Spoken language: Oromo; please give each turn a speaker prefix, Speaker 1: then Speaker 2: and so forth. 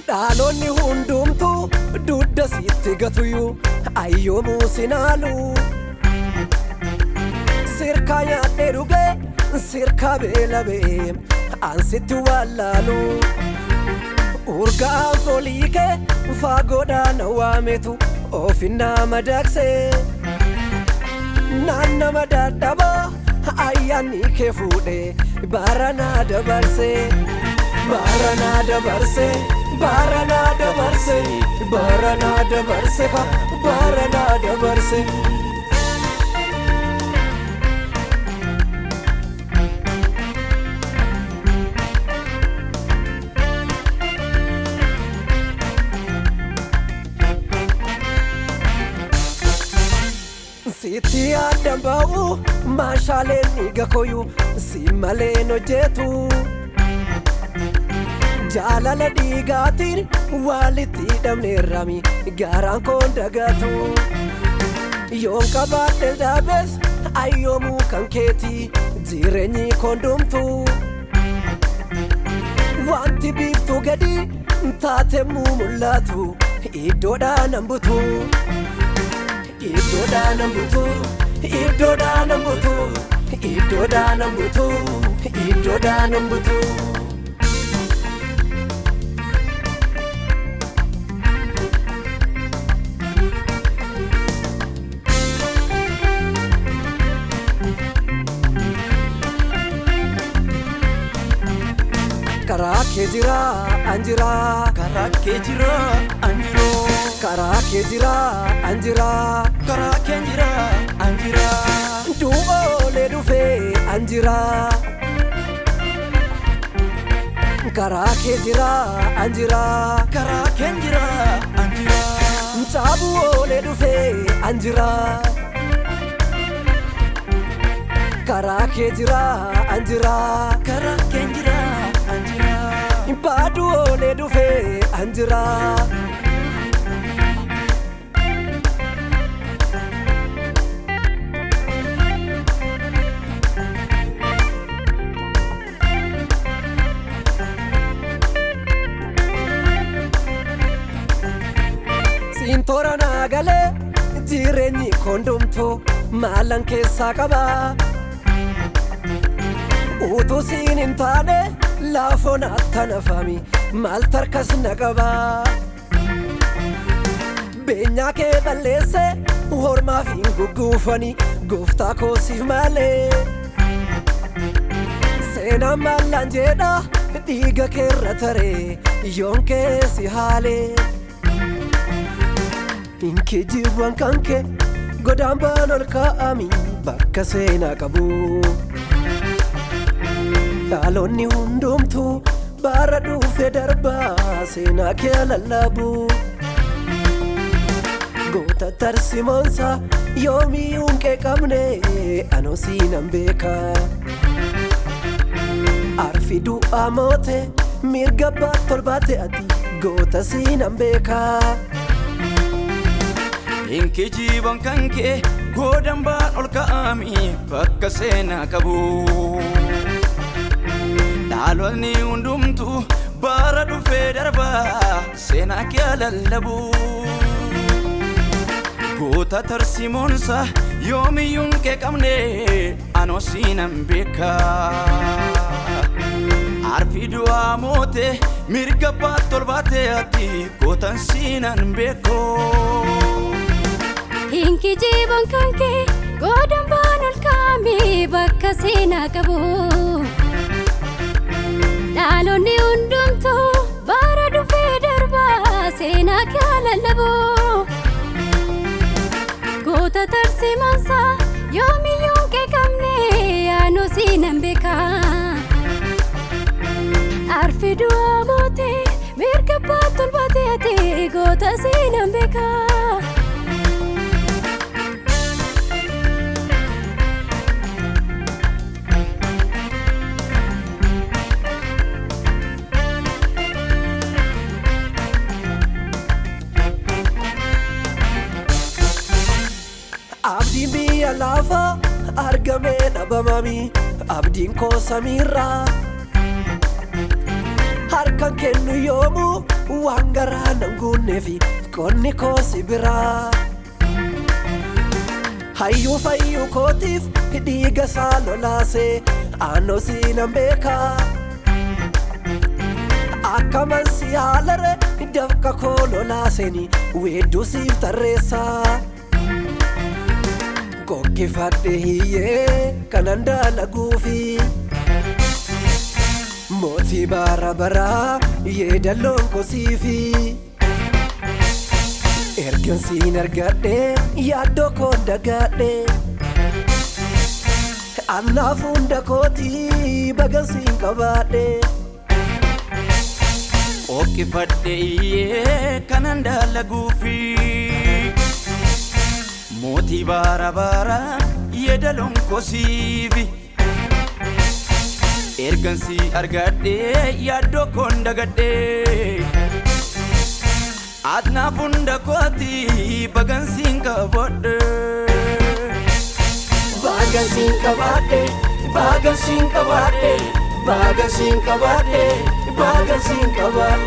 Speaker 1: Dhaloonni hundumtuu dudda sitti gatuyyuu ayyoomuu sinaalu sirkaa nyaadhee dhugee sirkaa beela ba'ee ansitti wallaalu urgaan foolii kee faagoodhaan waametu ofinnaa madaqsee naannama dadhabaa ayyaanni kee fuudhee baaranaa dabarsee baaranaa dabarsee Barana dabarse, barana dabarse ka, barana dabarse. Siti addan ba'u, maashaaleen dhiiga koyu, si malee hojjetu. Jaalala dhiigaatiin walitti hidhamneerrami garaan koon dagatu yoon qabaadhe dhaabes ayyoomuu kan keetii jireenyi koon dhumtu wanti biiftuu gadi taatemmuu mul'atu iddoodhaan hambutu iddoodhaan hambutu iddoodhaan hambutu iddoodhaan hambutu iddoodhaan hambutu. Karaa kee jira anjira
Speaker 2: karaa kee jira anjiro
Speaker 1: karaa kee jira anjira
Speaker 2: karaa kee jira anjira
Speaker 1: du'oolee dhufee anjira karaa kee jira anjira
Speaker 2: karaa kee jira anjira
Speaker 1: caabu'oolee dhufee anjira karaa kee jira anjira
Speaker 2: karaa kee jira anjira
Speaker 1: Badu'oolee dhufee anjira Siintoora naa galee jireenyi koondumtuu maalan keessaa qabaa utuu siin hin taane laafoon attanafami maal tarkas na qabaa beenyaa kee balleesse hormaaf hin gugguufani gooftaa koosiif malee seenaan maallaan jedha dhiiga keerra taree yoon keessi haalee Inkijibwan kanke godaan baan ol kaa'ami bakka seenaa qabu dhaloonni hundumtuu baara dhufe darbaa seenaa kee lallabu goota tarsimoonsa yoomiyyuu hin qeeqabne anoo siinan beeka arfi du'aa moote mirga baat ol baate ati goota siinan beeka
Speaker 2: Inkijibwan kanke godaan baan ol kaa'ami bakka seenaa qabu dhaloonni hundumtuu baara dhufe darbaa seenaa kee lallabu goota tarsimoonsa yoomiyyuu hin qeeqabne anoo siinan beeka arfi du'aa moote mirga baat ol baate ati gootan siinan beeko
Speaker 3: Inkijibwan kanke godaan baan ol kaa'ami bakka seenaa qabu dhaloonni hundumtuu bara dhufee darbaa seenaa kee lallaboo goota tarsiimansaa yoomiyyuu qeeqamne yaanoo siinan beekaa arfi du'aa mootee mirga baatol baatee ati goota siinan beekaa.
Speaker 1: Abdiin biyya lafa argamee dhabamami abdiin koo samiirraa harkaan kennu yoomuu waan garaa nan guunneefi qonni koo si biraa hayyuu fayyuu kootiif dhiiga isaa lolaasee aanoo siinan beekaa akkaman si haalare dafqa koo lolaaseeni weedduu siif tarreessaa. Kokkifadhe hiyyee kanan dalaguufi mootii bara baraa yeedaloon kosiifi ergan siin argadhe yaaddoo koon dagadhe annaaf hunda kootii bagan siin qabaadhe.
Speaker 2: Kokkifadhe hiyyee kanan dalaguufi mootii bara baraa yeedaloon kosiifi ergan si argadhe yaaddoo koon dagadhe adnaaf hunda kootii bagan siin qabadhe.
Speaker 1: Bagan siin qabadhe bagan siin qabadhe bagan siin qabadhe bagan siin qabadhe.